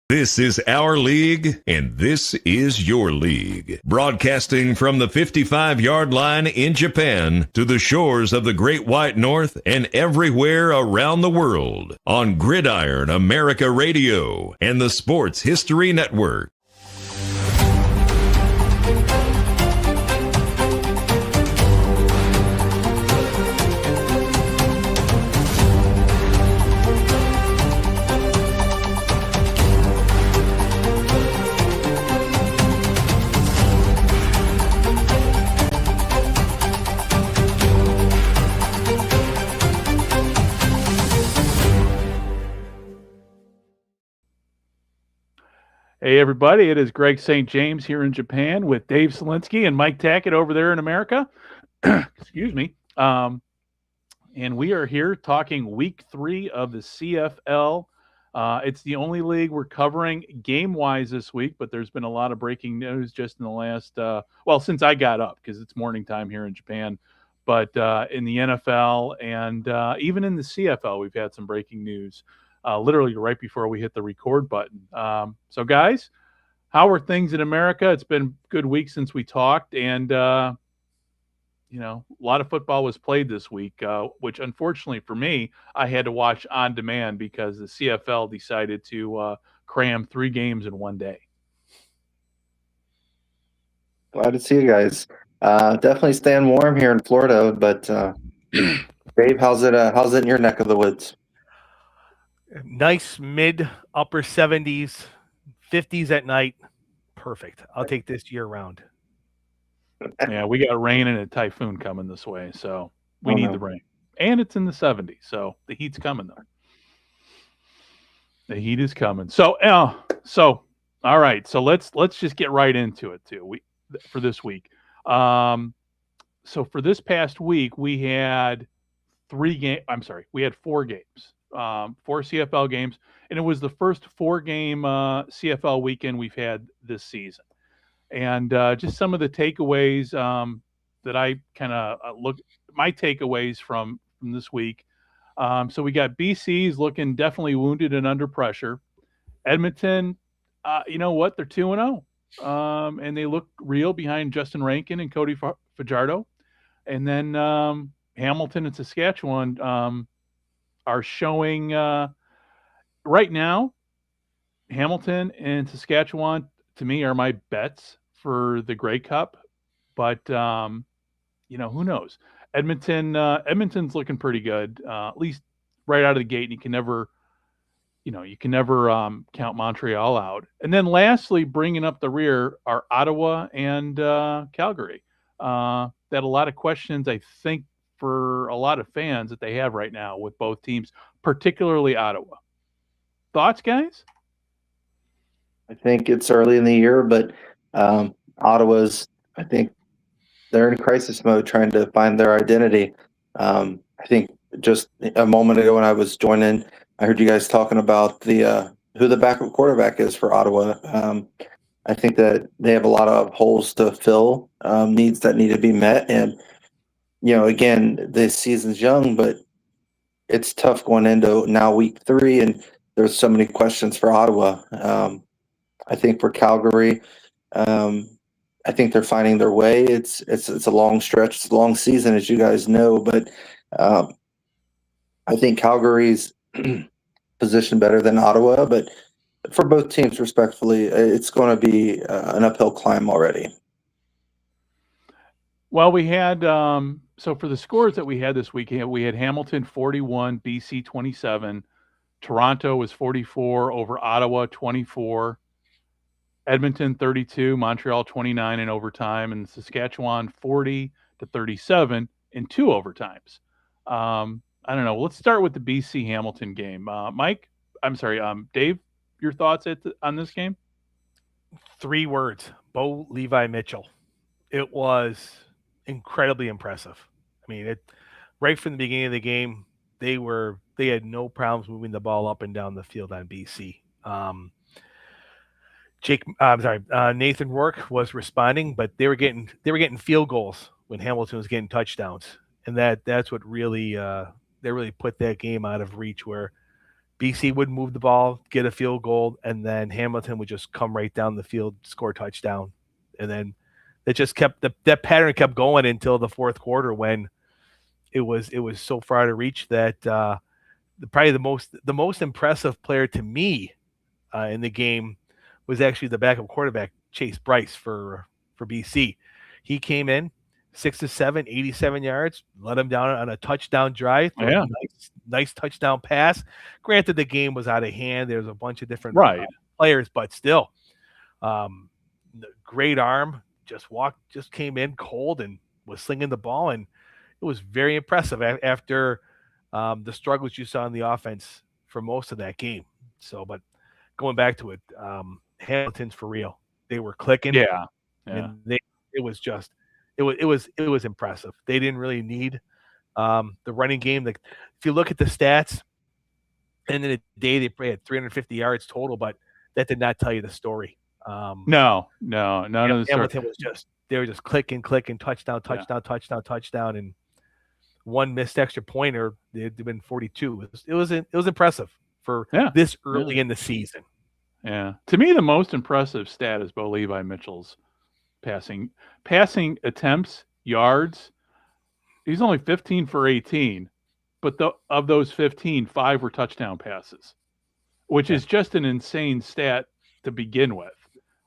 This is our league, and this is your league. Broadcasting from the 55-yard line in Japan to the shores of the Great White North and everywhere around the world on Gridiron America Radio and the Sports History Network. Hey, everybody, it is Greg St. James here in Japan with Dave Selinsky and Mike Tackett over there in America. Excuse me. And we are here talking week 3 of the CFL. It's the only league we're covering game-wise this week, but there's been a lot of breaking news just in the last, since I got up, because it's morning time here in Japan. But in the NFL and even in the CFL, we've had some breaking news. Literally right before we hit the record button. So, guys, how are things in America? It's been a good week since we talked, and, a lot of football was played this week, which unfortunately for me, I had to watch on demand because the CFL decided to cram 3 games in one day. Glad to see you guys. Definitely staying warm here in Florida, but Dave, how's it in your neck of the woods? Nice mid upper 70s, 50s at night. Perfect. I'll take this year round. Yeah, we got rain and a typhoon coming this way, so we need the rain. And it's in the 70s, so the heat's coming though. The heat is coming. So all right. So let's just get right into it too. For this week. So for this past week, we had 4 games. 4 CFL games, and it was the first 4-game CFL weekend we've had this season. And just some of the takeaways that I kind of my takeaways from this week. So we got BC's looking definitely wounded and under pressure. Edmonton, you know what? They're 2-0, and they look real behind Justin Rankin and Cody Fajardo. And then Hamilton and Saskatchewan are showing right now. Hamilton and Saskatchewan, to me, are my bets for the Grey Cup. But, who knows? Edmonton's looking pretty good, at least right out of the gate. And you can never count Montreal out. And then lastly, bringing up the rear are Ottawa and Calgary. That a lot of questions, I think, for a lot of fans that they have right now with both teams, particularly Ottawa. Thoughts, guys? I think it's early in the year, but Ottawa's, I think they're in crisis mode trying to find their identity. I think just a moment ago when I was joining, I heard you guys talking about who the backup quarterback is for Ottawa. I think that they have a lot of holes to fill, needs that need to be met. And again, this season's young, but it's tough going into now week 3, and there's so many questions for Ottawa. I think for Calgary, I think they're finding their way. It's a long stretch, it's a long season, as you guys know, but I think Calgary's positioned better than Ottawa. But for both teams, respectfully, it's going to be an uphill climb already. Well, we had so for the scores that we had this weekend, we had Hamilton 41, BC 27, Toronto was 44 over Ottawa 24, Edmonton 32, Montreal 29 in overtime, and Saskatchewan 40-37 in 2 overtimes. I don't know. Let's start with the BC Hamilton game. Dave, your thoughts on this game? 3 words: Bo Levi Mitchell. It was incredibly impressive. I mean, right from the beginning of the game, they had no problems moving the ball up and down the field on BC. Nathan Rourke was responding, but they were getting field goals when Hamilton was getting touchdowns, and that's what really put that game out of reach, where BC would move the ball, get a field goal, and then Hamilton would just come right down the field, score a touchdown. And then it just kept that pattern kept going until the fourth quarter when it was so far out of reach that probably the most impressive player to me in the game was actually the backup quarterback, Chase Bryce for BC. He came in 6 to 7, 87 yards, let him down on a touchdown drive. Yeah. Nice touchdown pass. Granted, the game was out of hand. There's a bunch of different players, but still, great arm. Just came in cold and was slinging the ball, and it was very impressive after the struggles you saw in the offense for most of that game. So, but going back to it, Hamilton's for real. They were clicking. Yeah. And it was impressive. They didn't really need the running game. If you look at the stats, and in a day they had 350 yards total, but that did not tell you the story. No, none of the Hamilton they were just clicking, touchdown, and one missed extra pointer. They'd been 42. It was impressive for this early in the season. Yeah, to me the most impressive stat is Bo Levi Mitchell's passing attempts, yards. He's only 15 for 18, but of those 15, 5 were touchdown passes, which is just an insane stat to begin with.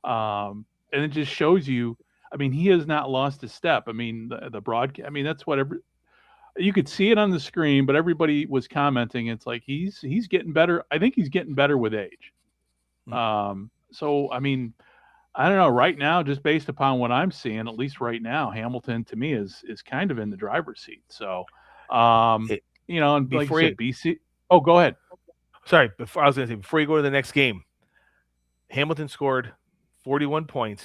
And it just shows you, I mean, he has not lost a step. I mean, the broadcast, I mean, that's whatever. You could see it on the screen, but everybody was commenting. It's like he's getting better. I think he's getting better with age. So, I mean, I don't know. Right now, just based upon what I'm seeing, at least right now, Hamilton to me is kind of in the driver's seat. So, and like you said, BC. Oh, go ahead. Sorry, before you go to the next game, Hamilton scored 41 points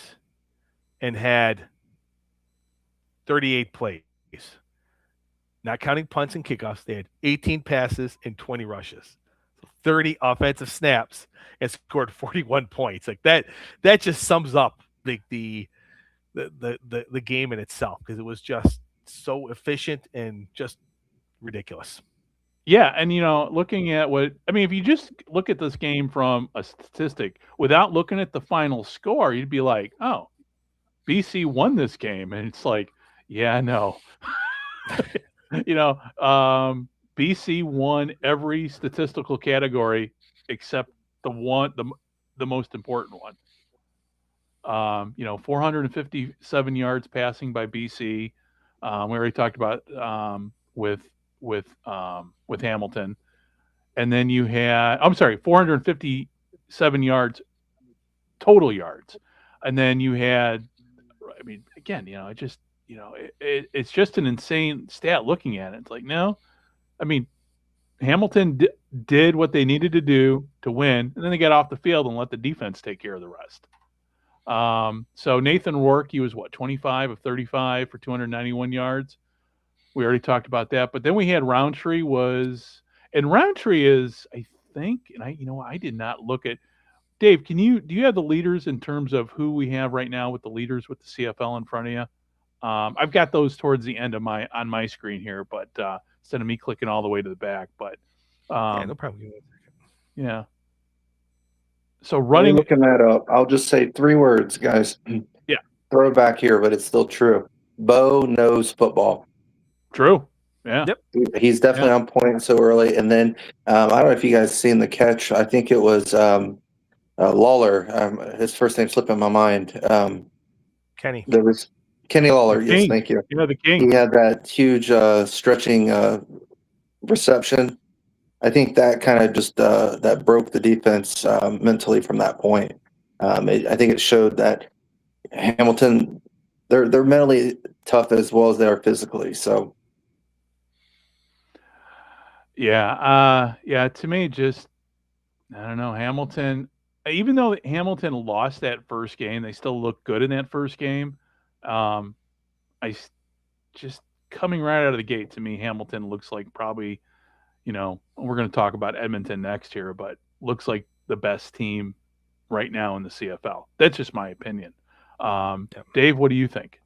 and had 38 plays. Not counting punts and kickoffs, they had 18 passes and 20 rushes. 30 offensive snaps and scored 41 points. Like that just sums up the game in itself, because it was just so efficient and just ridiculous. Yeah, and looking at if you just look at this game from a statistic without looking at the final score, you'd be like, oh, BC won this game. And it's like, yeah, no. BC won every statistical category except the most important one. 457 yards passing by BC. We already talked about with Hamilton, and then you had 457 yards total yards, and then you had, I mean, again, it's just an insane stat looking at it. It's like, no, I mean, Hamilton did what they needed to do to win, and then they got off the field and let the defense take care of the rest. So Nathan Rourke, he was 25 of 35 for 291 yards. We already talked about that, but then we had Roundtree Roundtree is, I think, and I did not look at. Dave, do you have the leaders in terms of who we have right now with the leaders with the CFL in front of you? I've got those towards the end of on my screen here, but instead of me clicking all the way to the back, but no problem. Yeah. So running, looking that up, I'll just say 3 words, guys. Yeah. Throw it back here, but it's still true. Bo knows football. True. Yeah. Yep. He's definitely on point so early. And then I don't know if you guys seen the catch. I think it was Lawler. His first name slipping my mind. Kenny. There was Kenny Lawler. Yes, thank you. The king. He had that huge stretching reception. I think that kind of just that broke the defense mentally from that point. I think it showed that Hamilton, they're mentally tough as well as they are physically. So, yeah. To me, just I don't know. Hamilton, even though Hamilton lost that first game, they still look good in that first game. I just coming right out of the gate, to me, Hamilton looks like probably. We're going to talk about Edmonton next here, but looks like the best team right now in the CFL. That's just my opinion. Dave, what do you think?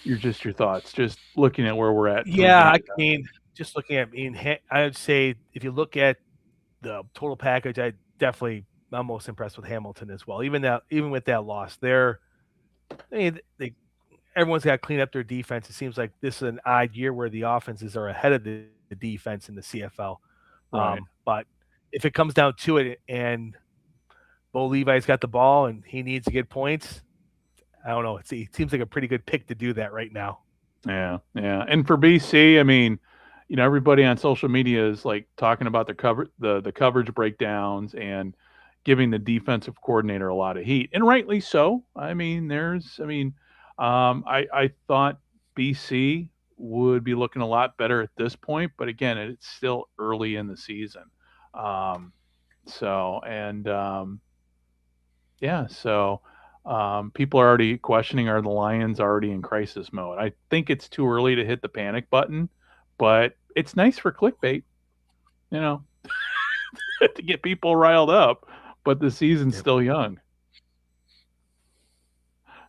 Your thoughts, just looking at where we're at. Yeah, I mean, just looking at, I would say if you look at the total package, I'm most impressed with Hamilton as well. Even with that loss, everyone's got to clean up their defense. It seems like this is an odd year where the offenses are ahead of the defense in the CFL. Right. But if it comes down to it, and Bo Levi's got the ball and he needs to get points, I don't know. It seems like a pretty good pick to do that right now. Yeah, yeah. And for BC, I mean, everybody on social media is like talking about the coverage breakdowns and giving the defensive coordinator a lot of heat, and rightly so. I mean, I thought BC would be looking a lot better at this point, but again, it's still early in the season. People are already questioning, are the Lions already in crisis mode? I think it's too early to hit the panic button, but it's nice for clickbait, to get people riled up, but the season's still young.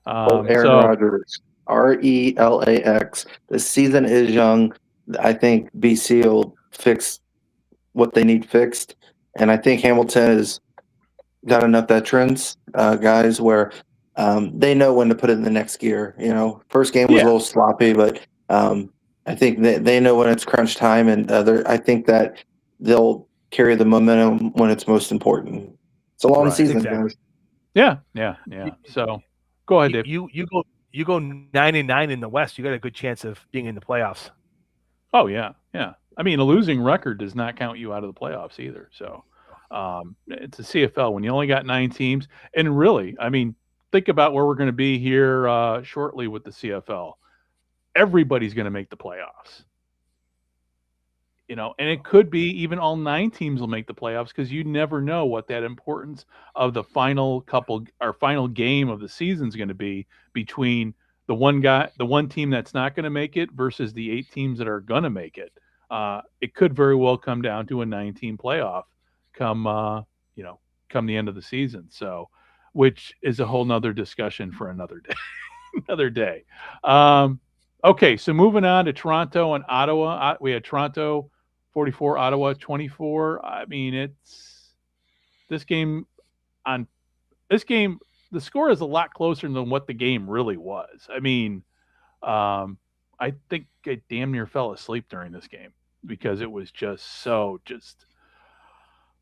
Aaron Rodgers, RELAX. The season is young. I think BC will fix what they need fixed, and I think Hamilton has got enough veterans, guys, where they know when to put it in the next gear. First game was a little sloppy, but I think they know when it's crunch time, and I think that they'll carry the momentum when it's most important. It's a long season, guys. Yeah. So go ahead, Dave. You go 9-9 in the West, you got a good chance of being in the playoffs. Oh yeah. I mean, a losing record does not count you out of the playoffs either. So it's a CFL when you only got 9 teams, and really, I mean, think about where we're going to be here shortly with the CFL. Everybody's going to make the playoffs. And it could be even all 9 teams will make the playoffs, because you never know what that importance of the final game of the season is going to be between the one team that's not going to make it versus the 8 teams that are going to make it. It could very well come down to a 9-team playoff come the end of the season. So, which is a whole nother discussion for another day. Okay, so moving on to Toronto and Ottawa. We had Toronto 44, Ottawa 24. I mean, the score is a lot closer than what the game really was. I mean, I think I damn near fell asleep during this game because it was just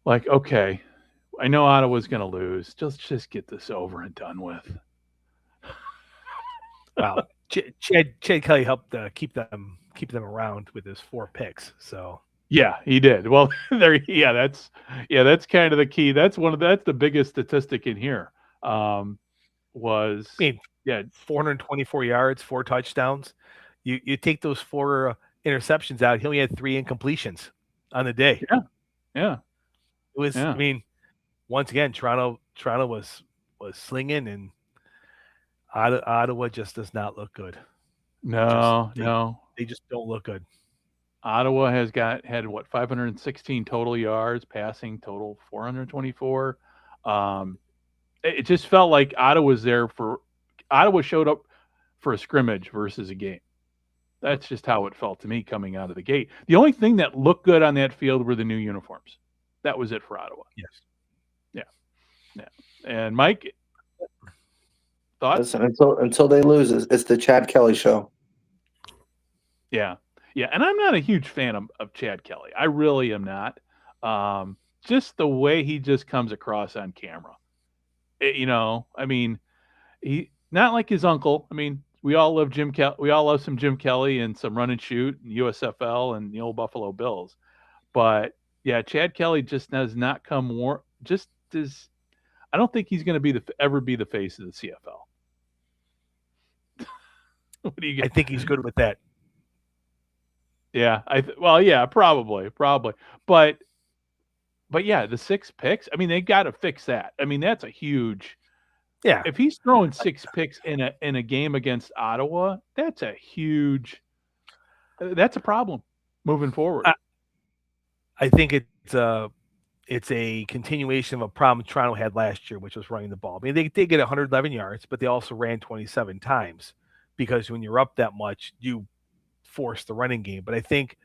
like, okay, I know Ottawa's going to lose. Just get this over and done with. Wow. Chad Kelly helped keep them around with his 4 picks. So yeah, he did. Well, that's kind of the key. That's the biggest statistic in here. 424 yards, 4 touchdowns. You take those 4 interceptions out, he only had 3 incompletions on the day. Yeah. It was. I mean, once again, Toronto was slinging, and Ottawa just does not look good. No. They just don't look good. Ottawa had 516 total yards, passing total 424. It just felt like Ottawa showed up for a scrimmage versus a game. That's just how it felt to me coming out of the gate. The only thing that looked good on that field were the new uniforms. That was it for Ottawa. Yes. Yeah. And Mike, thoughts? Listen, until they lose, it's the Chad Kelly show. Yeah. And I'm not a huge fan of Chad Kelly. I really am not. Just the way he just comes across on camera. I mean, he not like his uncle. I mean, we all love Jim Kelly. We all love some Jim Kelly and some run and shoot and USFL and the old Buffalo Bills. But yeah, Chad Kelly just does not come more. Just as I don't think he's going to ever be the face of the CFL. What do you get? I think he's good with that. Yeah, probably. But yeah, the 6 picks. I mean, they got to fix that. I mean, that's a huge. Yeah. If he's throwing 6 picks in a game against Ottawa, that's a problem moving forward. I think it's a continuation of a problem Toronto had last year, which was running the ball. I mean, they did get 111 yards, but they also ran 27 times because when you're up that much, you force the running game. But I think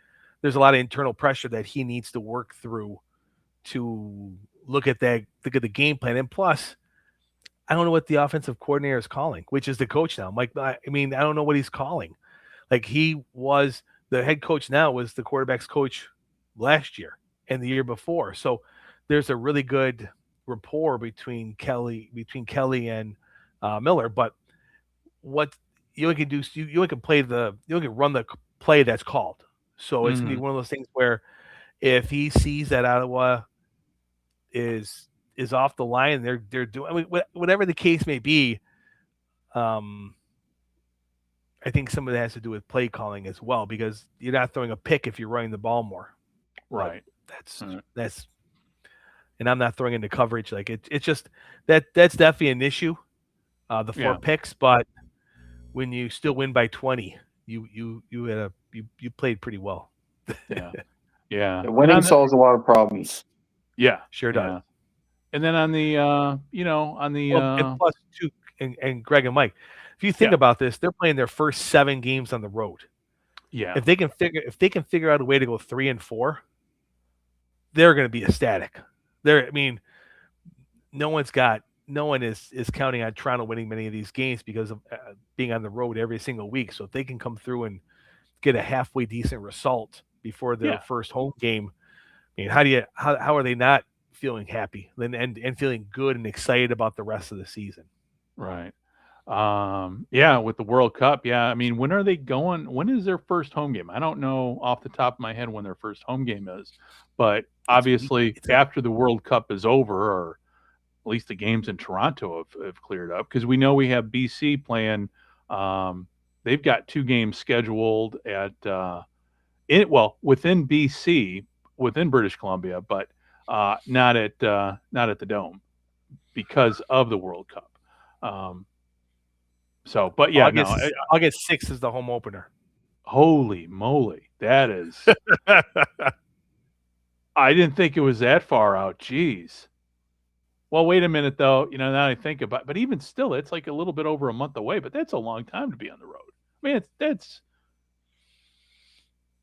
there's a lot of internal pressure that he needs to work through to look at the game plan. And plus, I don't know what the offensive coordinator is calling, which is the coach now. Mike, I don't know what he's calling. Like, he was the head coach now, was the quarterback's coach last year and the year before. So there's a really good rapport between Kelly and Miller. But what you can do, you can run the play that's called. So it's gonna be one of those things where if he sees that Ottawa is off the line, they're doing, whatever the case may be. I think some of that has to do with play calling as well, because you're not throwing a pick if you're running the ball more. Right. That's, and I'm not throwing into coverage. Like, it's just that's definitely an issue. The 4 picks, but when you still win by 20, you played pretty well. Yeah. Winning solves a lot of problems. Yeah, sure does. And then on the and plus too, and Greg and Mike, if you think about this, they're playing their first 7 games on the road. Yeah. If they can figure out a way to go 3-4, they're going to be ecstatic. No one is counting on Toronto winning many of these games because of being on the road every single week. So if they can come through and get a halfway decent result before their first home game, how are they not feeling happy and feeling good and excited about the rest of the season? Right. With the World Cup. Yeah. When are they going? When is their first home game? I don't know off the top of my head when their first home game is, but obviously after the World Cup is over, or at least the games in Toronto have cleared up, because we know we have BC playing. They've got 2 games scheduled within BC, within British Columbia, but not at the Dome because of the World Cup. August 6th is the home opener. Holy moly, that is! I didn't think it was that far out. Jeez. Well, wait a minute though. Now I think about it, but even still, it's like a little bit over a month away. But that's a long time to be on the road. That's.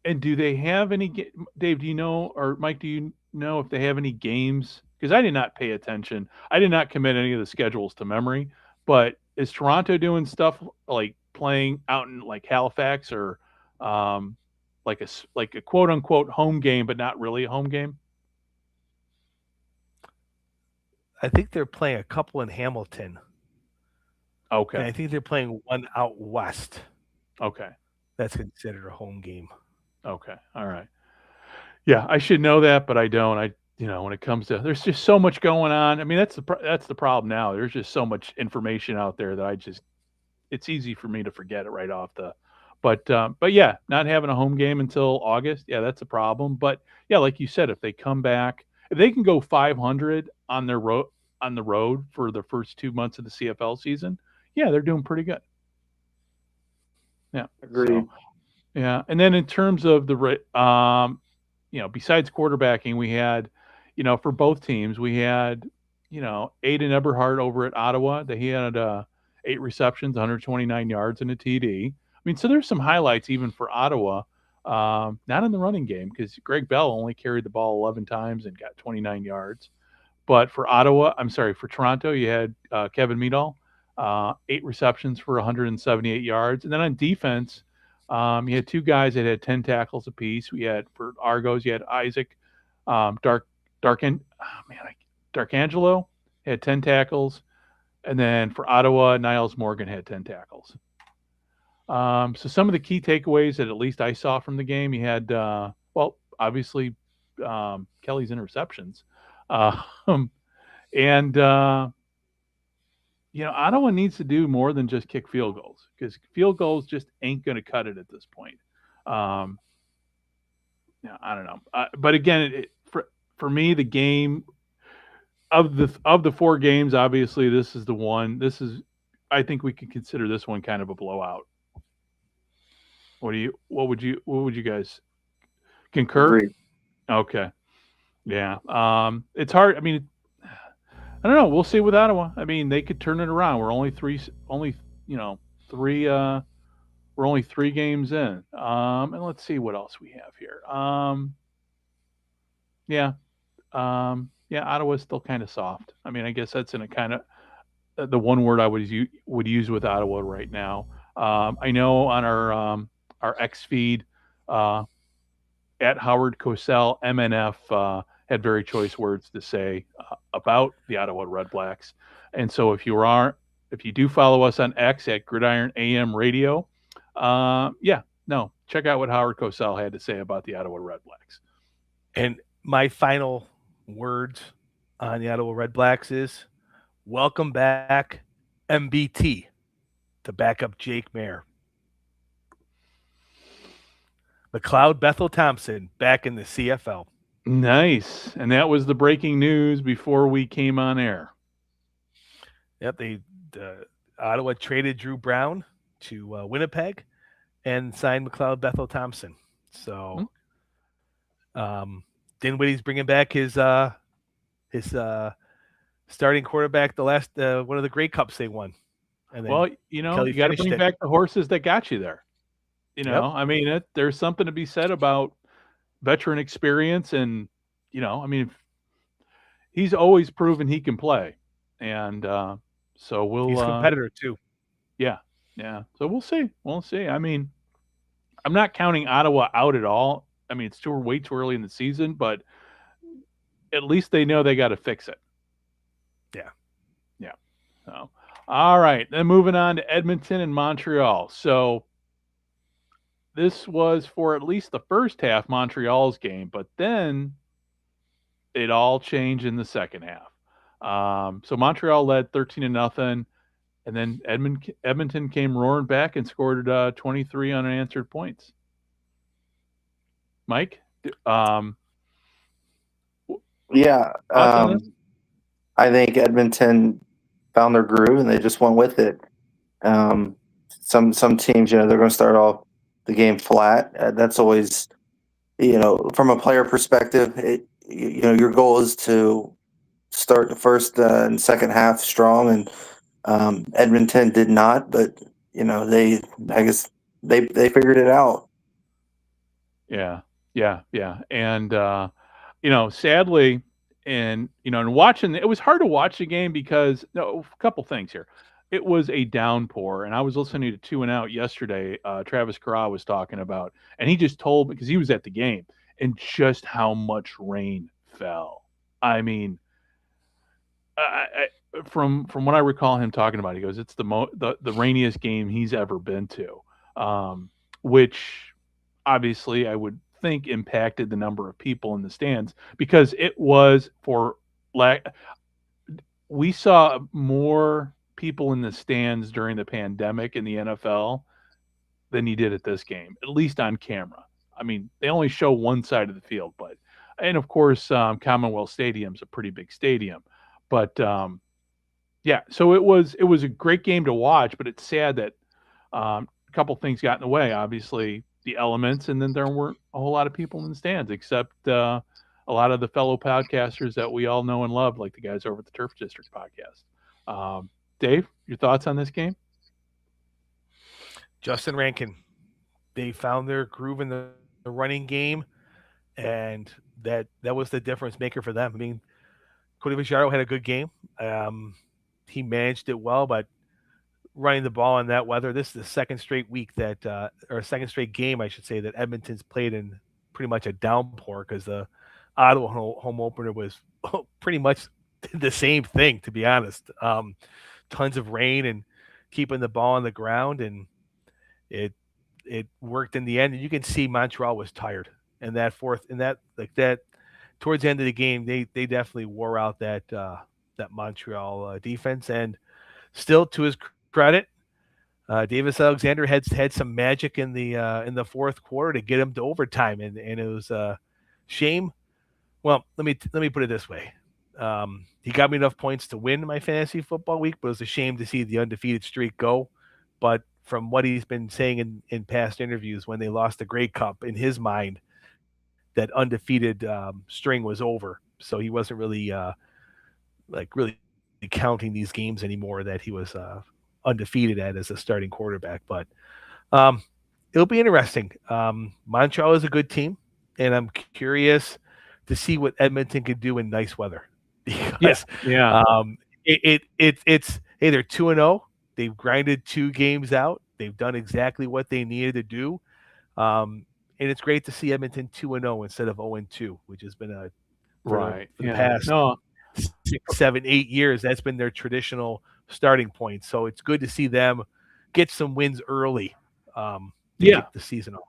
And do they have any? Dave, do you know, or Mike, do you know if they have any games? Because I did not pay attention. I did not commit any of the schedules to memory. But is Toronto doing stuff like playing out in like Halifax, or like a quote unquote home game, but not really a home game? I think they're playing a couple in Hamilton. Okay. And I think they're playing one out west. Okay. That's considered a home game. Okay. All right. Yeah, I should know that, but I don't. When it comes to, there's just so much going on. That's the problem now. There's just so much information out there that it's easy for me to forget it right off the. But yeah, not having a home game until August, yeah, that's a problem. But yeah, like you said, if they come back, if they can go 500 on the road for the first 2 months of the CFL season, yeah, they're doing pretty good. Yeah, agreed. So, yeah, and then in terms of the besides quarterbacking, we had, for both teams, we had, Aiden Eberhardt over at Ottawa. He had 8 receptions, 129 yards, and a TD. So there's some highlights even for Ottawa. Not in the running game, because Greg Bell only carried the ball 11 times and got 29 yards. But for Toronto, you had Kevin Meadall, 8 receptions for 178 yards. And then on defense, you had 2 guys that had 10 tackles apiece. We had, for Argos, you had Isaac Darkangelo had 10 tackles. And then for Ottawa, Niles Morgan had 10 tackles. So some of the key takeaways that at least I saw from the game, you had, obviously, Kelly's interceptions. Ottawa needs to do more than just kick field goals, because field goals just ain't going to cut it at this point. I don't know. But again, for me, the game of the 4 games, obviously this is the one. I think we can consider this one kind of a blowout. What would you guys concur? Agreed. Okay. Yeah. It's hard. I don't know. We'll see with Ottawa. They could turn it around. We're only three We're only 3 games in. And let's see what else we have here. Yeah. Yeah, Ottawa's still kind of soft. I mean, I guess that's in a kind of the one word I would use with Ottawa right now. I know on our X feed, uh, at Howard Cosell, MNF had very choice words to say about the Ottawa Red Blacks. And so if you do follow us on X at Gridiron AM Radio, yeah, no, check out what Howard Cosell had to say about the Ottawa Red Blacks. And my final words on the Ottawa Red Blacks is welcome back, MBT, to back up Jake Mayer. McLeod Bethel Thompson back in the CFL. Nice. And that was the breaking news before we came on air. Yep, Ottawa traded Drew Brown to Winnipeg and signed McLeod Bethel Thompson. So Dinwiddie's bringing back his starting quarterback, the last one of the Grey Cups they won. And well, you got to bring back the horses that got you there. I mean, there's something to be said about veteran experience, and I mean, he's always proven he can play, and so he's a competitor too. Yeah. So we'll see. I mean, I'm not counting Ottawa out at all. I mean, it's way too early in the season, but at least they know they got to fix it. Yeah. So, all right, then moving on to Edmonton and Montreal. So this was for at least the first half Montreal's game, but then it all changed in the second half. So Montreal led 13-0, and then Edmonton came roaring back and scored 23 unanswered points. Mike? Yeah. I think Edmonton found their groove and they just went with it. Some teams, they're going to start off the game flat. That's always, from a player perspective, your goal is to start the first and second half strong, and Edmonton did not, but I guess they figured it out. Yeah. And sadly, and watching, it was hard to watch the game because a couple things here. It was a downpour, and I was listening to Two and Out yesterday. Travis Carra was talking about, and he just told me because he was at the game, and just how much rain fell. I mean, from what I recall him talking about, he goes, it's the rainiest game he's ever been to, which obviously I would think impacted the number of people in the stands because it was we saw more people in the stands during the pandemic in the NFL than you did at this game, at least on camera. I mean, they only show one side of the field, and of course, Commonwealth Stadium's a pretty big stadium, but yeah, so it was a great game to watch, but it's sad that a couple things got in the way. Obviously, the elements, and then there weren't a whole lot of people in the stands except a lot of the fellow podcasters that we all know and love, like the guys over at the Turf District podcast. Dave, your thoughts on this game? Justin Rankin, they found their groove in the running game, and that was the difference maker for them. I mean, Cody Fajardo had a good game. He managed it well, but running the ball in that weather, this is the second straight week or second straight game, I should say, that Edmonton's played in pretty much a downpour, because the Ottawa home opener was pretty much the same thing, to be honest. Tons of rain and keeping the ball on the ground, and it worked in the end. And you can see Montreal was tired, and that towards the end of the game, they definitely wore out that Montreal defense. And still, to his credit, Davis Alexander had some magic in the fourth quarter to get him to overtime, and it was a shame. Well, let me put it this way: he got me enough points to win my fantasy football week, but it was a shame to see the undefeated streak go. But from what he's been saying in past interviews, when they lost the Grey Cup, in his mind, that undefeated string was over. So he wasn't really really counting these games anymore that he was undefeated as a starting quarterback. But It'll be interesting. Montreal is a good team, and I'm curious to see what Edmonton could do in nice weather. Because it's hey, they're 2-0. They've grinded 2 games out. They've done exactly what they needed to do. And it's great to see Edmonton 2-0 instead of 0-2, which has been for the past 6, 7, 8 years. That's been their traditional starting point. So it's good to see them get some wins early. Kick the season off.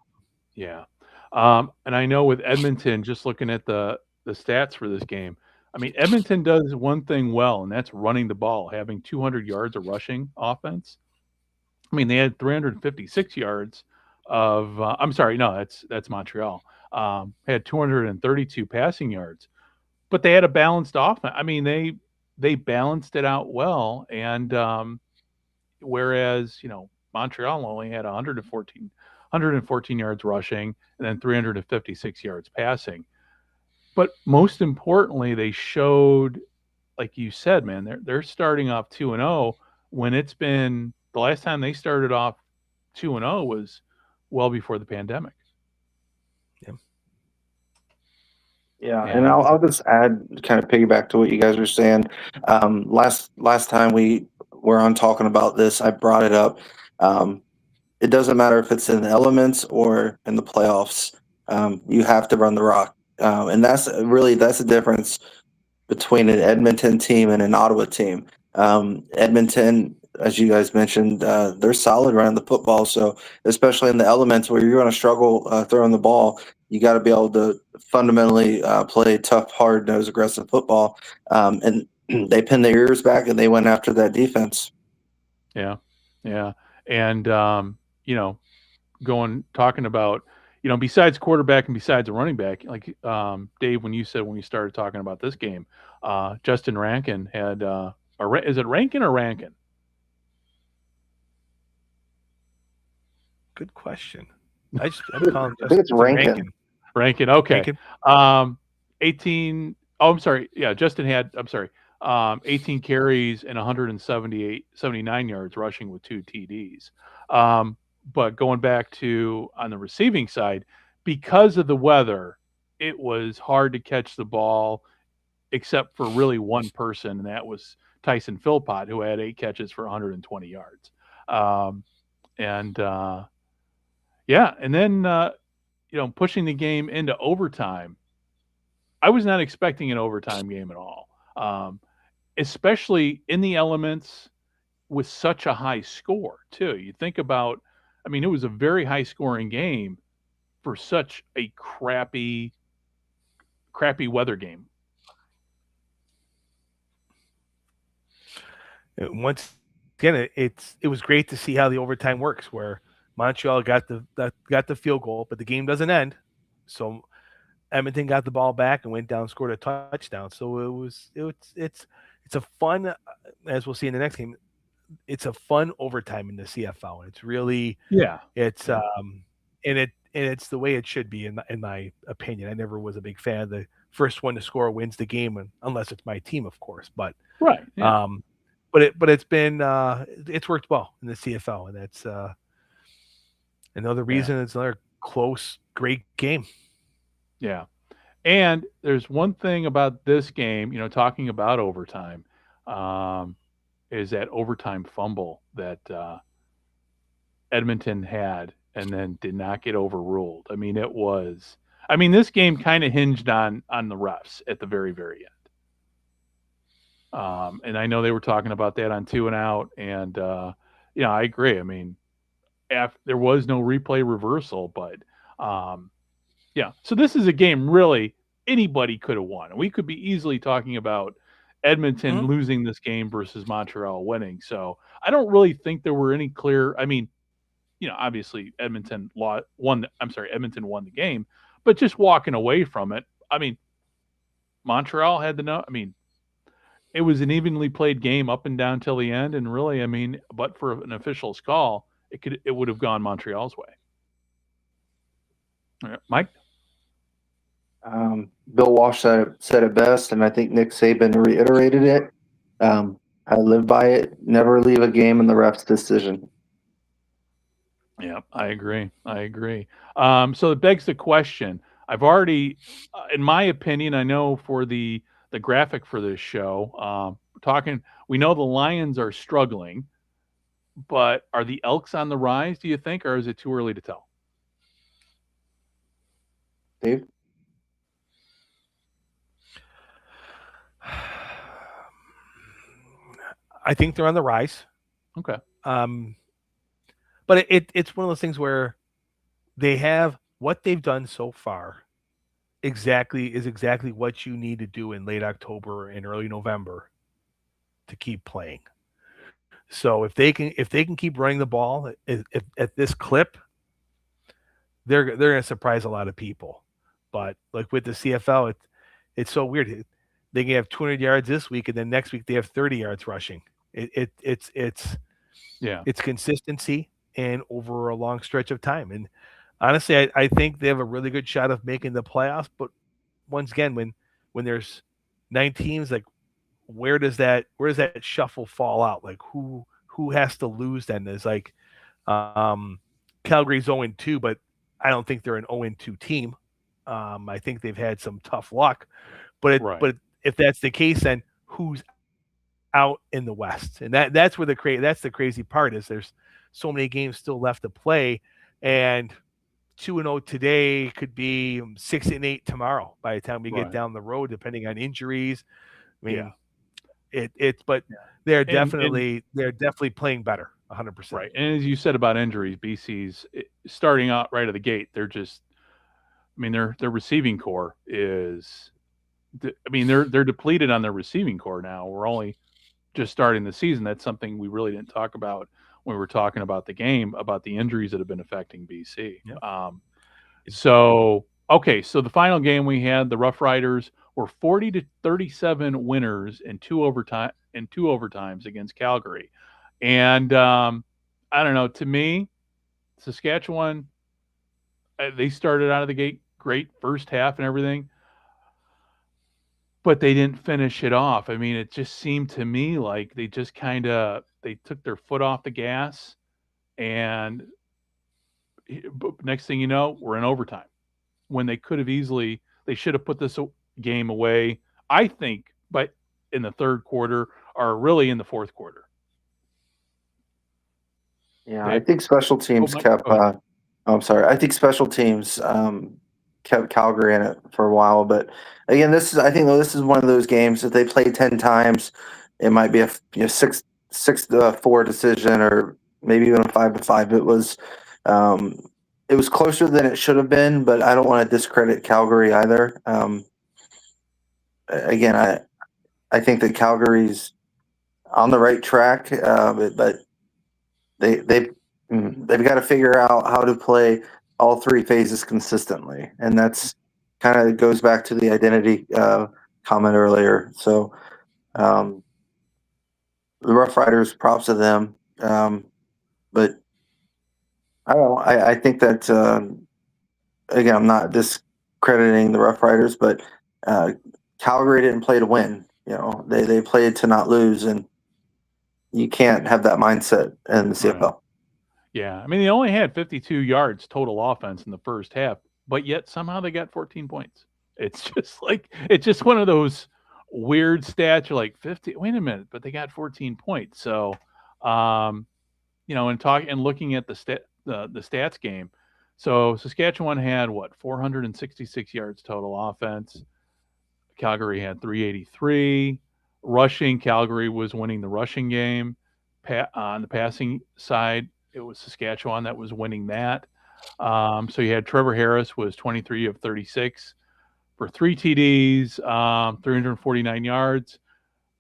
Yeah. And I know with Edmonton, just looking at the stats for this game, I mean, Edmonton does one thing well, and that's running the ball, having 200 yards of rushing offense. I mean, they had 356 yards of I'm sorry, no, that's Montreal. Had 232 passing yards, but they had a balanced offense. I mean, they balanced it out well, and whereas Montreal only had 114 yards rushing and then 356 yards passing. But most importantly, they showed, like you said, man, they're starting off 2-0 when it's been the last time they started off 2-0 was well before the pandemic. Yeah, and I'll just add, kind of piggyback to what you guys were saying. Last time we were on talking about this, I brought it up. It doesn't matter if it's in the elements or in the playoffs. You have to run the rock, and that's the difference between an Edmonton team and an Ottawa team. Edmonton, as you guys mentioned, they're solid running the football. So especially in the elements where you're going to struggle throwing the ball, you got to be able to fundamentally play tough, hard-nosed, aggressive football. And they pinned their ears back and they went after that defense. Yeah. And, talking about, besides quarterback and besides a running back, like Dave, when you started talking about this game, Justin Rankin had is it Rankin or Rankin? Good question. I'm calling I think it's Rankin. Rankin, okay. Rankin. 18. Oh, I'm sorry. Yeah, Justin had. I'm sorry. 18 carries and 79 yards rushing with 2 TDs. But going back to on the receiving side, because of the weather, it was hard to catch the ball, except for really one person, and that was Tyson Philpott, who had 8 catches for 120 yards. And then pushing the game into overtime. I was not expecting an overtime game at all, especially in the elements with such a high score, too. You think about, it was a very high-scoring game for such a crappy weather game. Once again, it was great to see how the overtime works, where Montreal got the field goal, but the game doesn't end. So Edmonton got the ball back and went down, scored a touchdown. So it's a fun, as we'll see in the next game, it's a fun overtime in the CFL. It's really it's it's the way it should be in my opinion. I never was a big fan of the first one to score wins the game, unless it's my team, of course. But right, yeah. But it's been it's worked well in the CFL, and that's another reason it's another close, great game. Yeah. And there's one thing about this game, talking about overtime, is that overtime fumble that Edmonton had and then did not get overruled. This game kind of hinged on the refs at the very, very end. And I know they were talking about that on 2 and Out, and I agree. There was no replay reversal, but so this is a game really anybody could have won. And we could be easily talking about Edmonton losing this game versus Montreal winning. So I don't really think there were any clear, obviously Edmonton won the game, but just walking away from it, Montreal had it was an evenly played game up and down till the end. And really, but for an official's call, it would have gone Montreal's way. All right, Mike? Bill Walsh said it best, and I think Nick Saban reiterated it. I live by it. Never leave a game in the ref's decision. Yeah, I agree. I agree. So it begs the question. I've already, in my opinion, I know for the graphic for this show, talking, we know the Lions are struggling, but are the Elks on the rise? Do you think, or is it too early to tell? Dave? I think they're on the rise. Okay. Um, but it's one of those things where they have what they've done so far exactly what you need to do in late October and early November to keep playing. So if they can keep running the ball at this clip, they're going to surprise a lot of people. But like with the CFL, it's so weird. They can have 200 yards this week, and then next week they have 30 yards rushing. It's Yeah. it's consistency and over a long stretch of time. And honestly, I think they have a really good shot of making the playoffs. But once again, when there's 9 teams, like where does that shuffle fall out? Like who has to lose then? There's like um, Calgary's 0-2, but I don't think they're an 0-2 team. I think they've had some tough luck, Right. but if that's the case, then who's out in the West? And that's where that's the crazy part is there's so many games still left to play, and 2-0 today could be 6-8 tomorrow by the time we get Right. down the road, depending on injuries. I Yeah. mean, it's but Yeah. And they're definitely playing better, 100%. right. And as you said about injuries, BC's starting out right at the gate. They're just, I mean, their receiving core is, I mean, they're depleted on their receiving core now. We're only just starting the season. That's something we really didn't talk about when we were talking about the game, about the injuries that have been affecting BC. Yeah. So okay, so the final game we had, the Rough Riders were 40-37 winners in two overtimes against Calgary, and I don't know. To me, Saskatchewan, they started out of the gate great first half and everything, but they didn't finish it off. I mean, it just seemed to me like they just kind of they took their foot off the gas, and next thing you know, we're in overtime when they could have easily they should have put this game away. I think, but in the third quarter or really in the fourth quarter. Yeah, I Dave? think special Oh, teams Mike, kept. go ahead. I'm sorry. I think special teams kept Calgary in it for a while, but again, I think this is one of those games. If they play 10 times, it might be a 6-4 decision, or maybe even a 5-5. Um, it was closer than it should have been, but I don't want to discredit Calgary either. Again, I think that Calgary's on the right track, but they've got to figure out how to play all three phases consistently, and that's kind of goes back to the identity comment earlier. So um, the Rough Riders, props to them, but I don't know. I think that again, I'm not discrediting the Rough Riders, but uh, Calgary didn't play to win. They played to not lose, and you can't have that mindset in the Right. CFL. Yeah, I mean they only had 52 yards total offense in the first half, but yet somehow they got 14 points. It's just like it's just one of those weird stats. You're like 50. Wait a minute, but they got 14 points. So, um, and looking at the stats game. So Saskatchewan had what 466 yards total offense. Calgary had 383 rushing. Calgary was winning the rushing game. On the passing side, it was Saskatchewan that was winning that. So you had Trevor Harris was 23 of 36 for 3 TDs, 349 yards.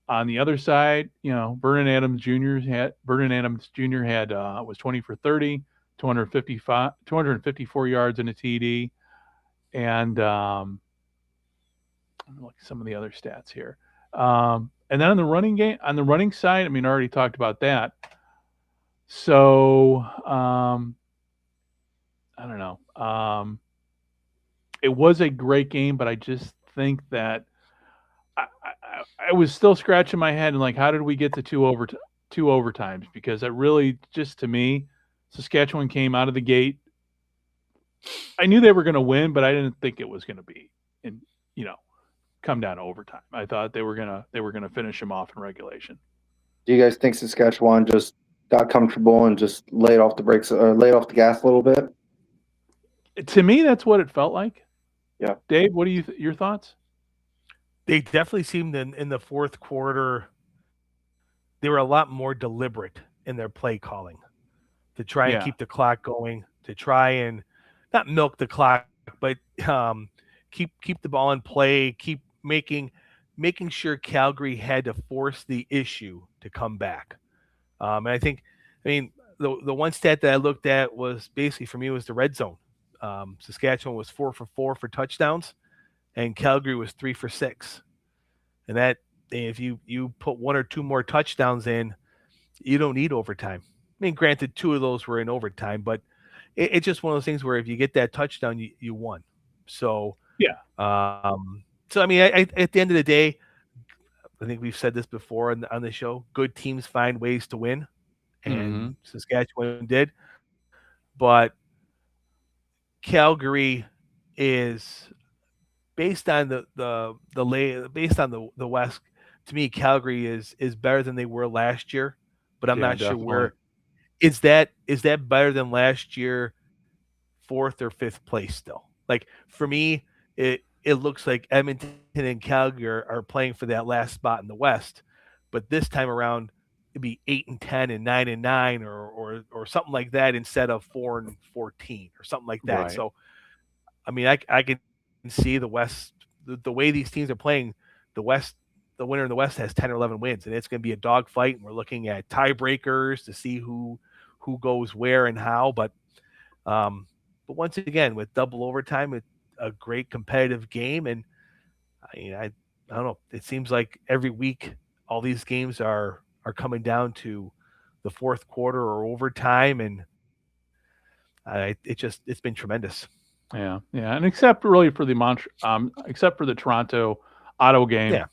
On the other side, Vernon Adams Jr. had was 20 for 30, 254 yards in a TD, and look at some of the other stats here. And then on the running side, I mean, I already talked about that. So I don't know. It was a great game, but I just think that I was still scratching my head and like, how did we get to two overtimes? Because it really, just to me, Saskatchewan came out of the gate. I knew they were going to win, but I didn't think it was going to be, and come down to overtime. I thought they were gonna finish them off in regulation. Do you guys think Saskatchewan just got comfortable and just laid off the brakes or laid off the gas a little bit? To me, that's what it felt like. Yeah. Dave, what are your thoughts? They definitely seemed in the fourth quarter, they were a lot more deliberate in their play calling to try and keep the clock going, to try and not milk the clock, but keep the ball in play, keep making sure Calgary had to force the issue to come back. And I mean, the one stat that I looked at was basically for me was the red zone. Saskatchewan was 4 for 4 for touchdowns, and Calgary was 3 for 6. And that if you put 1 or 2 more touchdowns in, you don't need overtime. I mean, granted, 2 of those were in overtime, but it's just one of those things where if you get that touchdown, you won. So yeah. So I mean, at the end of the day, I think we've said this before on the show. Good teams find ways to win, and Saskatchewan did. But Calgary is based on based on the West. To me, Calgary is better than they were last year, but I'm not sure where. Is that better than last year? 4th or 5th place still. Like for me, it looks like Edmonton and Calgary are playing for that last spot in the West, but this time around it'd be 8-10 and 9-9 or something like that instead of 4-14 or something like that. Right. So, I mean, I can see the West the way these teams are playing. The West, the winner in the West has 10 or 11 wins, and it's going to be a dogfight. And we're looking at tiebreakers to see who goes where and how. But once again, with double overtime, it's a great competitive game. And I don't know. It seems like every week all these games are coming down to the fourth quarter or overtime, and it's been tremendous. Yeah, and except really for except for the Toronto Ottawa game,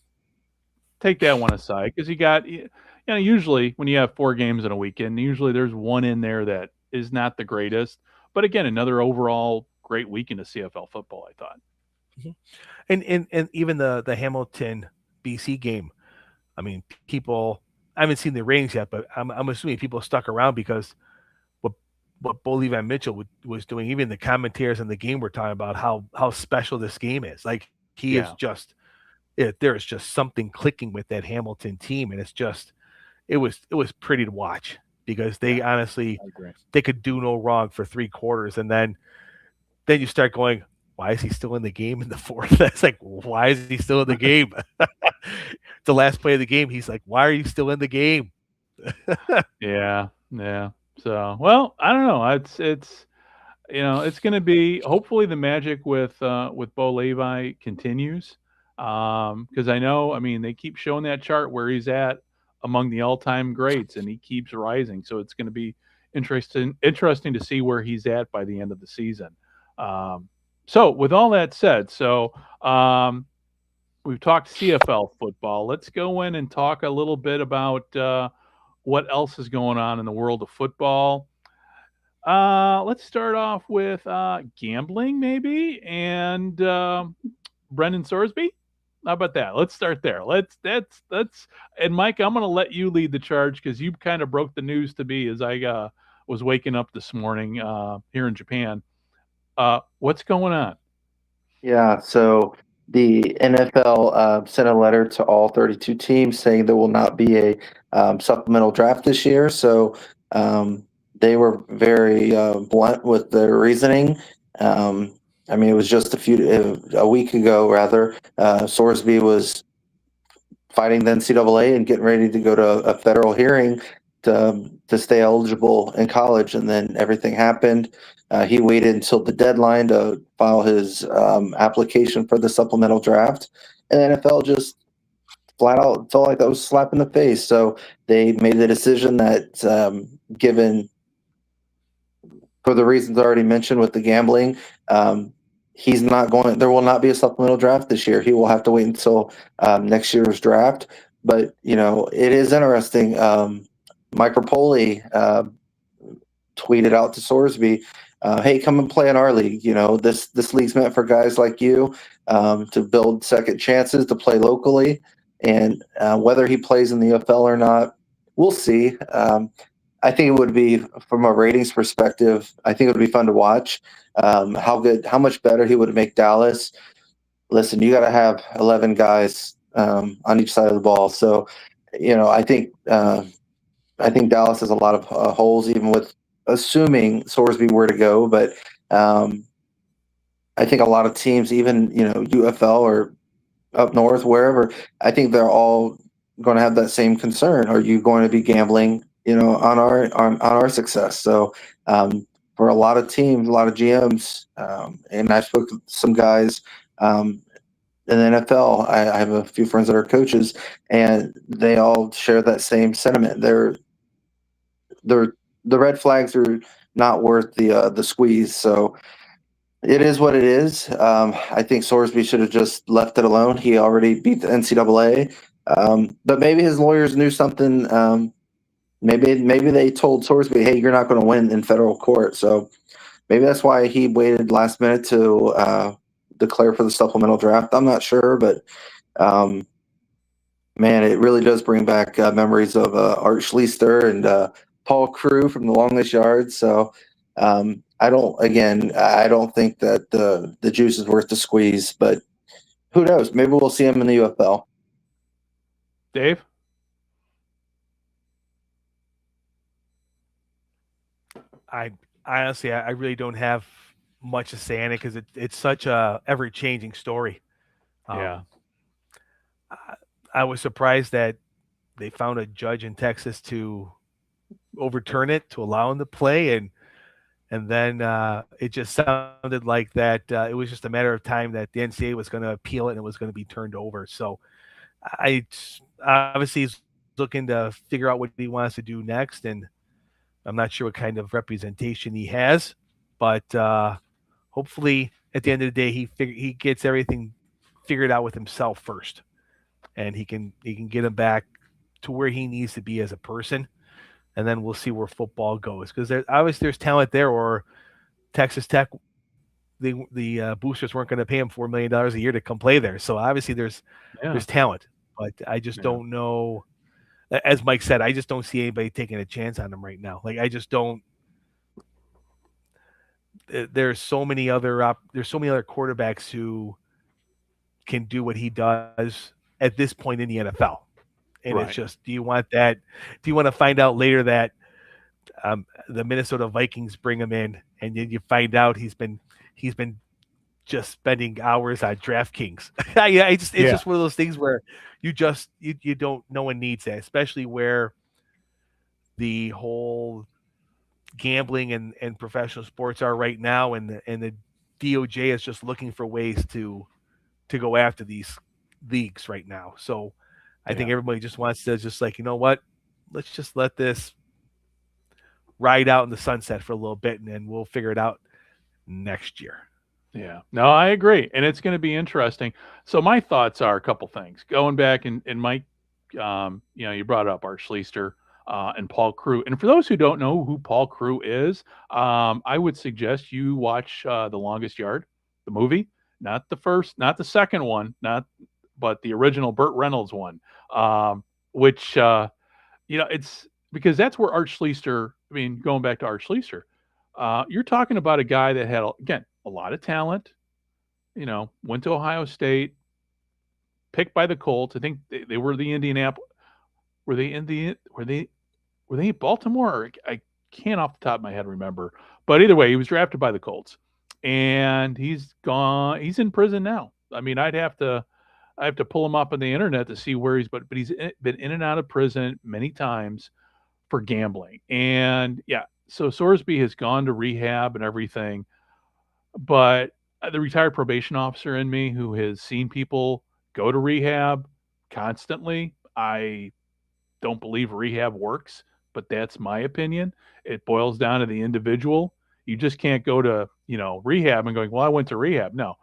take that one aside because you got usually when you have 4 games in a weekend, usually there's one in there that is not the greatest. But again, another overall great weekend of CFL football, I thought. Mm-hmm. And even the Hamilton BC game, I mean, people, I haven't seen the ratings yet, but I'm assuming people stuck around because what Bo Levi Mitchell was doing, even the commentators in the game were talking about how special this game is. Like he is just, there is just something clicking with that Hamilton team, and it was pretty to watch because they honestly they could do no wrong for 3 quarters, and then you start going, why is he still in the game in the fourth? That's like, why is he still in the game? The last play of the game, he's like, why are you still in the game? Yeah. So, well, I don't know. It's it's going to be hopefully the magic with Bo Levi continues because I mean, they keep showing that chart where he's at among the all-time greats, and he keeps rising. So it's going to be interesting to see where he's at by the end of the season. So with all that said, we've talked CFL football. Let's go in and talk a little bit about what else is going on in the world of football. Let's start off with gambling, maybe, and Brendan Sorsby. How about that? Let's start there. That's and Mike, I'm going to let you lead the charge because you kind of broke the news to me as I was waking up this morning here in Japan. What's going on? Yeah, so the NFL sent a letter to all 32 teams saying there will not be a supplemental draft this year. So they were very blunt with their reasoning. I mean, it was just a week ago, rather, Sorsby was fighting the NCAA and getting ready to go to a federal hearing to stay eligible in college, and then everything happened. He waited until the deadline to file his application for the supplemental draft, and the NFL just flat out felt like that was a slap in the face. So they made the decision that, given for the reasons already mentioned with the gambling, he's not going. There will not be a supplemental draft this year. He will have to wait until next year's draft. But it is interesting. Mike Rapoli tweeted out to Sorsby, "Hey, come and play in our league. You know, this league's meant for guys like you to build second chances, to play locally, and whether he plays in the UFL or not, we'll see." I think it would be, from a ratings perspective, I think it would be fun to watch. How much better he would make Dallas. Listen, you got to have 11 guys on each side of the ball. So, you know, I think Dallas has a lot of holes, even with assuming Sorsby were to go. But I think a lot of teams, even, you know, UFL or up north, wherever, I think they're all going to have that same concern. Are you going to be gambling, you know, on our success? So for a lot of teams, a lot of GMs, and I spoke to some guys in the NFL. I have a few friends that are coaches, and they all share that same sentiment. The red flags are not worth the squeeze. So it is what it is. I think Sorsby should have just left it alone. He already beat the NCAA, but maybe his lawyers knew something. Maybe they told Sorsby, "Hey, you're not going to win in federal court." So maybe that's why he waited last minute to declare for the supplemental draft. I'm not sure, but man, it really does bring back memories of Art Schlichter and Paul Crew from the longest yard. So I don't think that the juice is worth the squeeze, but who knows? Maybe we'll see him in the UFL. Dave? I honestly, I really don't have much to say on it because it's such a ever-changing story. Yeah. I was surprised that they found a judge in Texas to overturn it, to allow him to play, and then it just sounded like that it was just a matter of time that the NCAA was going to appeal it and it was going to be turned over. So I obviously he's looking to figure out what he wants to do next, and I'm not sure what kind of representation he has, but hopefully at the end of the day he gets everything figured out with himself first, and he can get him back to where he needs to be as a person, and then we'll see where football goes, because there's talent there. Or Texas Tech, the boosters weren't going to pay him $4 million a year to come play there, so obviously there's talent, but I just don't know. As Mike said, I just don't see anybody taking a chance on him right now. Like, I just don't. There's so many other quarterbacks who can do what he does at this point in the NFL, and It's just, do you want that? Do you want to find out later that the Minnesota Vikings bring him in, and then you find out he's been just spending hours on DraftKings? It's just one of those things where you don't. No one needs that, especially where the whole gambling and professional sports are right now, and the DOJ is just looking for ways to go after these leagues right now. So I think everybody just wants to just, like, you know what, let's just let this ride out in the sunset for a little bit, and then we'll figure it out next year. Yeah, no, I agree. And it's going to be interesting. So my thoughts are a couple things. Going back and Mike, you know, you brought up Art Schlichter and Paul Crew. And for those who don't know who Paul Crew is, I would suggest you watch The Longest Yard, the movie, not the second one, but the original Burt Reynolds one, which, you know, it's because that's where Art Schlichter, I mean, going back to Art Schlichter, you're talking about a guy that had, again, a lot of talent, you know, went to Ohio State, picked by the Colts. I think they were the Indianapolis. Were they Baltimore? I can't off the top of my head remember. But either way, he was drafted by the Colts, and he's gone. He's in prison now. I mean, I have to pull him up on the internet to see where but he's been in and out of prison many times for gambling. And yeah, so Sorsby has gone to rehab and everything. But the retired probation officer in me, who has seen people go to rehab constantly, I don't believe rehab works, but that's my opinion. It boils down to the individual. You just can't go to, you know, rehab and going, well, I went to rehab. No,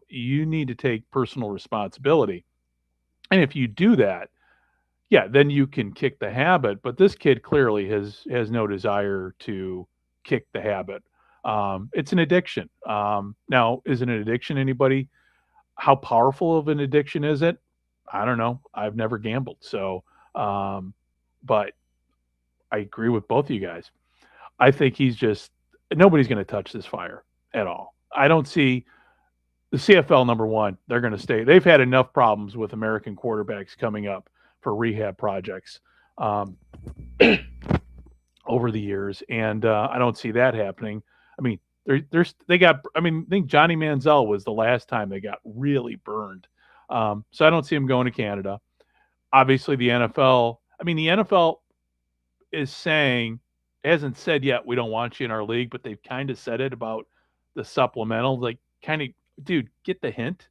you need to take personal responsibility. And if you do that, yeah, then you can kick the habit. But this kid clearly has no desire to kick the habit. It's an addiction. Now, is it an addiction, anybody? How powerful of an addiction is it? I don't know. I've never gambled. So, but I agree with both of you guys. I think nobody's going to touch this fire at all. I don't see the CFL, number one. They're going to stay. They've had enough problems with American quarterbacks coming up for rehab projects over the years, and I don't see that happening. I mean, they got. I mean, I think Johnny Manziel was the last time they got really burned. So I don't see him going to Canada. Obviously, the NFL. I mean, the NFL is saying, hasn't said yet, we don't want you in our league, but they've kind of said it about the supplemental. Like, kind of, dude, get the hint.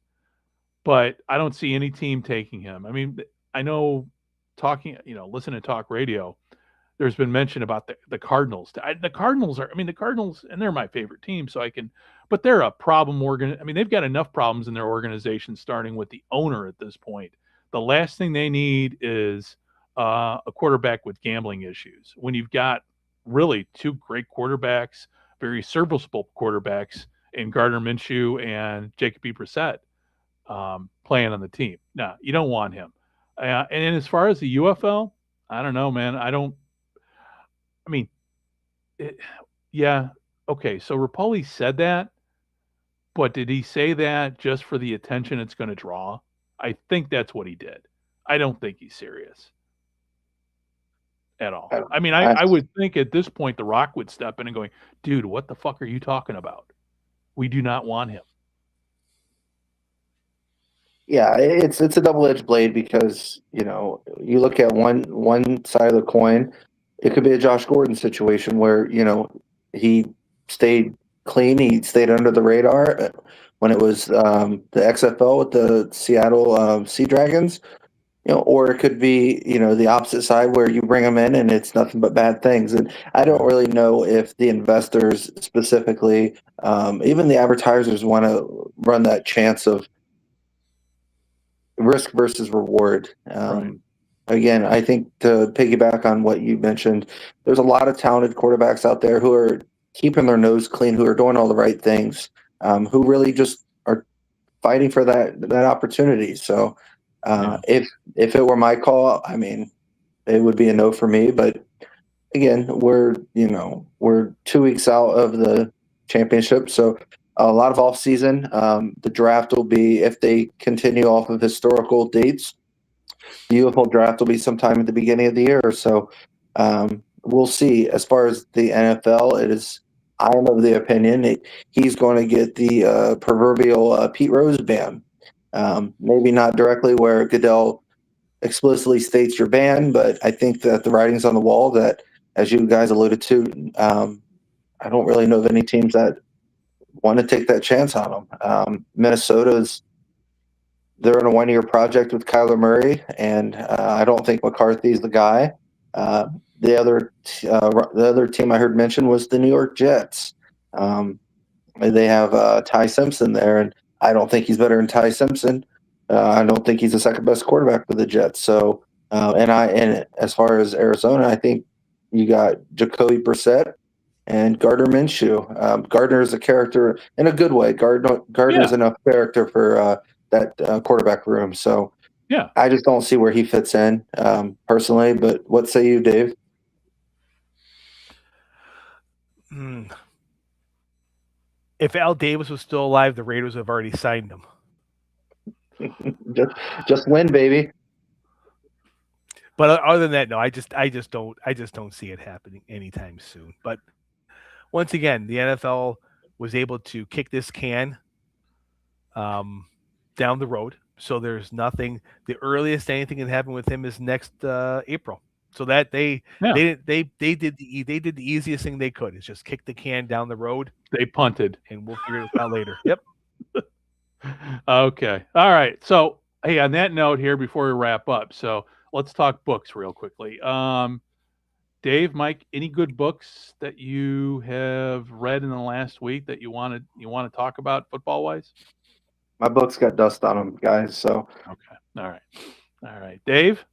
But I don't see any team taking him. I mean, I know listening to talk radio, there's been mention about the Cardinals. The Cardinals and they're my favorite team, but they're a problem I mean, they've got enough problems in their organization, starting with the owner at this point. The last thing they need is a quarterback with gambling issues. When you've got really two great quarterbacks, very serviceable quarterbacks in Gardner Minshew and Jacob Brissett playing on the team. No, you don't want him. And as far as the UFL, I don't know, man. Yeah, okay. So Rapoli said that, but did he say that just for the attention it's going to draw? I think that's what he did. I don't think he's serious at all. I mean, I would think at this point The Rock would step in and going, dude, what the fuck are you talking about? We do not want him. Yeah, it's a double-edged blade because, you look at one side of the coin, it could be a Josh Gordon situation where, he stayed clean, he stayed under the radar when it was the XFL with the Seattle Sea Dragons, or it could be, the opposite side where you bring him in and it's nothing but bad things. And I don't really know if the investors specifically, even the advertisers, want to run that chance of risk versus reward. Right. Again, I think to piggyback on what you mentioned, there's a lot of talented quarterbacks out there who are keeping their nose clean, who are doing all the right things, who really just are fighting for that opportunity. So if it were my call, I mean, it would be a no for me. But again, we're 2 weeks out of the championship, so a lot of off season. The draft will be, if they continue off of historical dates, the UFL draft will be sometime at the beginning of the year. So we'll see. As far as the NFL, I'm of the opinion he's going to get the proverbial Pete Rose ban. Maybe not directly where Goodell explicitly states you're banned, but I think that the writing's on the wall that, as you guys alluded to, I don't really know of any teams that want to take that chance on him. Minnesota's, they're in a 1-year project with Kyler Murray, and I don't think McCarthy's the guy. The other team I heard mentioned was the New York Jets. They have Ty Simpson there, and I don't think he's better than Ty Simpson. I don't think he's the second best quarterback for the Jets. So, and as far as Arizona, I think you got Jacoby Brissett and Gardner Minshew. Gardner is a character in a good way. Gardner's enough character for that quarterback room. So yeah, I just don't see where he fits in personally. But what say you, Dave? If Al Davis was still alive, the Raiders have already signed him. just win, baby. But other than that, no, I just don't see it happening anytime soon. But once again, the NFL was able to kick this can down the road. So there's nothing. The earliest anything can happen with him is next April. So that they did the easiest thing they could, is just kick the can down the road. They punted, and we'll figure this out later. Yep. Okay. All right. So hey, on that note here, before we wrap up, so let's talk books real quickly. Dave, Mike, any good books that you have read in the last week that you want to talk about football wise? My books got dust on them, guys. So okay. All Right. Dave?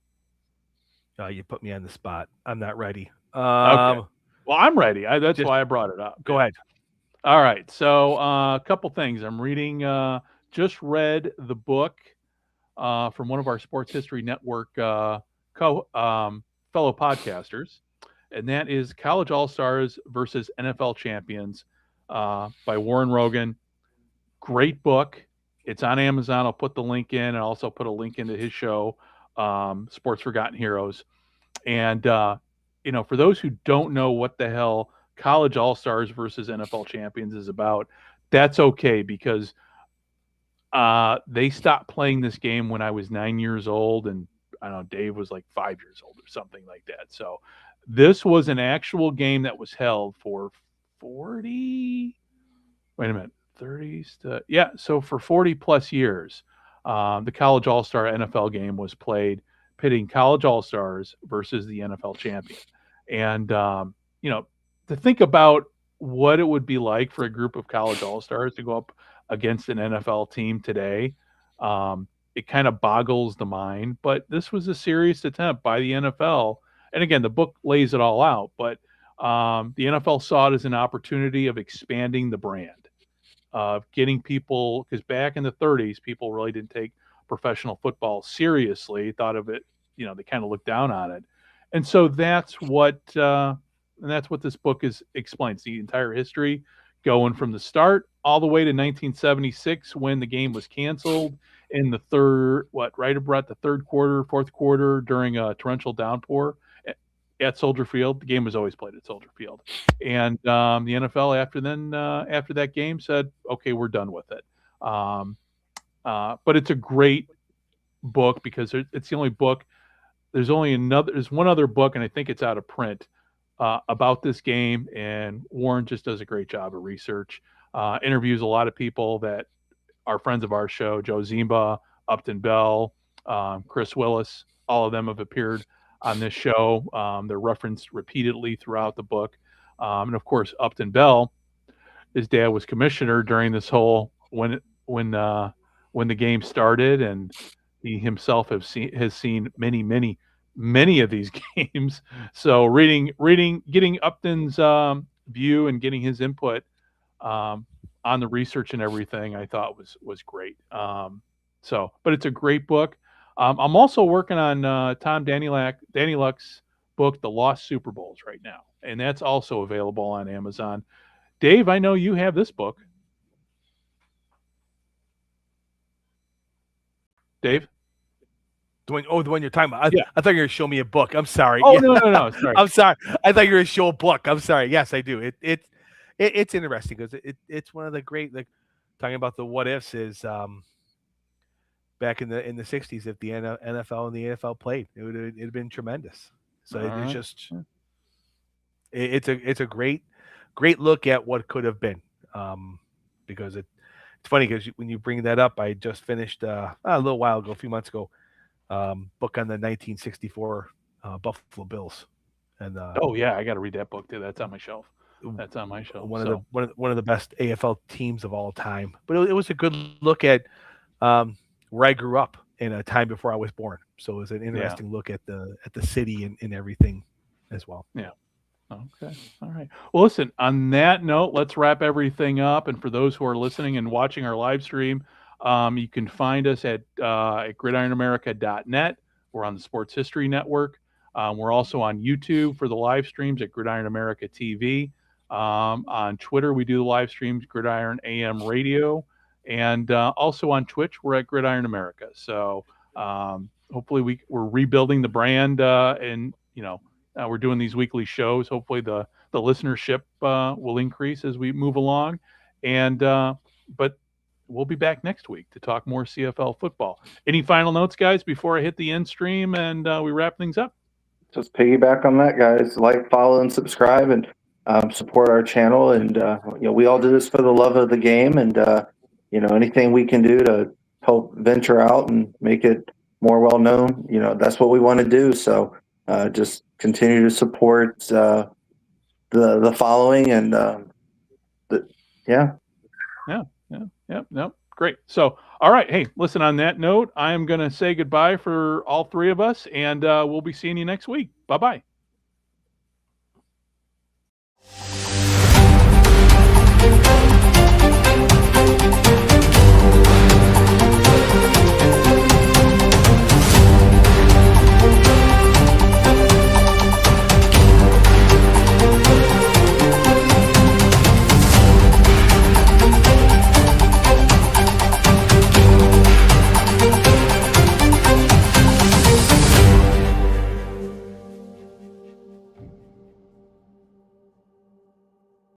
You put me on the spot. I'm not ready. Okay. Well, Well, I'm ready. That's Just why I brought it up. go ahead. All right. So a couple things. I'm reading, just read the book from one of our Sports History Network fellow podcasters, and that is College All-Stars versus NFL Champions by Warren Rogan. Great book. It's on Amazon. I'll put the link in, and I'll also put a link into his show, Sports Forgotten Heroes. And, for those who don't know what the hell College All-Stars versus NFL Champions is about, that's okay, because they stopped playing this game when I was 9 years old, and I don't know, Dave was like 5 years old or something like that. So this was an actual game that was held for 40, wait a minute, 30s to, yeah, so for 40 plus years, the College All-Star NFL game was played, pitting College All-Stars versus the NFL champion. And, to think about what it would be like for a group of College All-Stars to go up against an NFL team today, it kind of boggles the mind. But this was a serious attempt by the NFL. And again, the book lays it all out, but the NFL saw it as an opportunity of expanding the brand, of getting people, because back in the 30s, people really didn't take professional football seriously, thought of it, they kind of looked down on it. And so that's what this book explains, the entire history, going from the start all the way to 1976, when the game was canceled in the fourth quarter, during a torrential downpour at Soldier Field. The game was always played at Soldier Field. And the NFL after that game said, okay, we're done with it. But it's a great book, because it's the only book. There's one other book, and I think it's out of print, about this game, and Warren just does a great job of research. Interviews a lot of people that are friends of our show: Joe Zimba, Upton Bell, Chris Willis. All of them have appeared on this show. They're referenced repeatedly throughout the book. And of course, Upton Bell, his dad was commissioner during this whole when the game started, and he himself has seen many of these games. So getting Upton's view and getting his input on the research and everything, I thought was great. But it's a great book. I'm also working on Tom Danny Luck's book, The Lost Super Bowls, right now, and that's also available on Amazon. Dave, I know you have this book. Dave? The one you're talking about. Yeah. I thought you were going to show me a book. I'm sorry. Oh, yeah. no. Sorry. I'm sorry. I thought you were going to show a book. I'm sorry. Yes, I do. It's interesting, because it's one of the great, like, talking about the what ifs is back in the 60s, if the NFL and the AFL played, it'd have been tremendous. So it's just it's a great look at what could have been, because it's funny, because when you bring that up, I just finished a little while ago, a few months ago, book on the 1964 Buffalo Bills. And oh yeah, I got to read that book too. That's on my shelf. One of the best AFL teams of all time. But it was a good look at where I grew up in a time before I was born. So it was an interesting look at the city and everything as well. Yeah. Okay. All right. Well, listen, on that note, let's wrap everything up. And for those who are listening and watching our live stream, you can find us at gridironamerica.net. We're on the Sports History Network. We're also on YouTube for the live streams at Gridiron America TV. On Twitter, we do the live streams, Gridiron AM Radio. And also on Twitch, we're at Gridiron America. So hopefully we're rebuilding the brand, and we're doing these weekly shows. Hopefully the listenership will increase as we move along. And but we'll be back next week to talk more CFL football. Any final notes, guys, before I hit the end stream and we wrap things up? Just piggyback on that, guys. Like, follow, and subscribe, and support our channel. And we all do this for the love of the game. And anything we can do to help venture out and make it more well known, that's what we want to do. So just continue to support the following, and Great. So, all right. Hey, listen, on that note, I'm going to say goodbye for all three of us, and we'll be seeing you next week. Bye-bye.